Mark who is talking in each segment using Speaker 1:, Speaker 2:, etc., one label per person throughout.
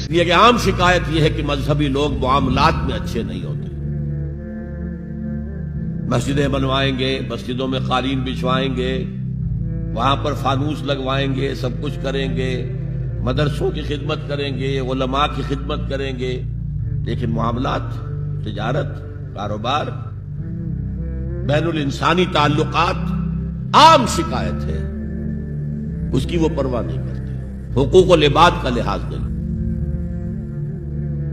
Speaker 1: یہ کہ عام شکایت یہ ہے کہ مذہبی لوگ معاملات میں اچھے نہیں ہوتے. مسجدیں بنوائیں گے، مسجدوں میں قالین بچھوائیں گے، وہاں پر فانوس لگوائیں گے، سب کچھ کریں گے، مدرسوں کی خدمت کریں گے، علماء کی خدمت کریں گے، لیکن معاملات، تجارت، کاروبار، بین الانسانی تعلقات عام شکایت ہے، اس کی وہ پرواہ نہیں کرتے، حقوق و لباد کا لحاظ نہیں.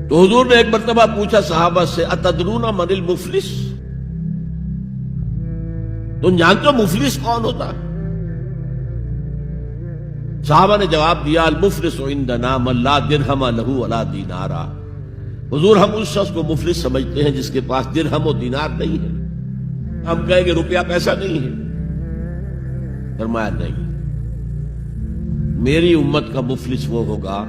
Speaker 1: تو حضور نے ایک مرتبہ پوچھا صحابہ سے اتدرون من المفلس، تم جانتے ہو مفلس کون ہوتا؟ صحابہ نے جواب دیا المفلس عندنا من لا درہم لہ ولا دینار. حضور ہم اس شخص کو مفلس سمجھتے ہیں جس کے پاس درہم و دینار نہیں ہے. ہم کہیں گے روپیہ پیسہ نہیں ہے. فرمایا نہیں، میری امت کا مفلس وہ ہوگا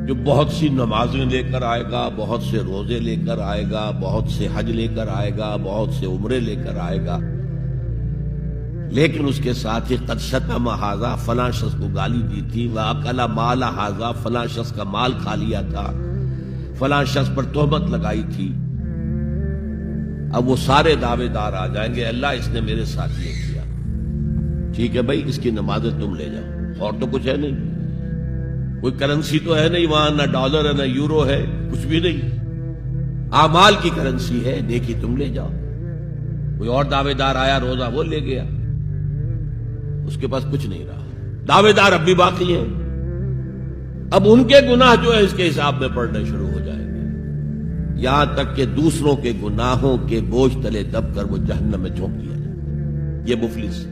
Speaker 1: جو بہت سی نمازیں لے کر آئے گا، بہت سے روزے لے کر آئے گا، بہت سے حج لے کر آئے گا، بہت سے عمرے لے کر آئے گا، لیکن اس کے ساتھ ہی قد شتم ھذا، فلاں شخص کو گالی دی تھی، واکل مال ھذا، فلاں شخص کا مال کھا لیا تھا، فلاں شخص پر تہمت لگائی تھی. اب وہ سارے دعوے دار آ جائیں گے اللہ اس نے میرے ساتھ یہ کیا. ٹھیک ہے بھائی، اس کی نمازیں تم لے جاؤ، اور تو کچھ ہے نہیں، کوئی کرنسی تو ہے نہیں وہاں، نہ ڈالر ہے نہ یورو ہے، کچھ بھی نہیں، اعمال کی کرنسی ہے، نیکی تم لے جاؤ. کوئی اور دعوے دار آیا، روزہ وہ لے گیا، اس کے پاس کچھ نہیں رہا. دعوے دار اب بھی باقی ہیں. اب ان کے گناہ جو ہے اس کے حساب میں پڑنے شروع ہو جائیں گے، یہاں تک کہ دوسروں کے گناہوں کے بوجھ تلے دب کر وہ جہنم میں جھونک دیا جائے. یہ مفلس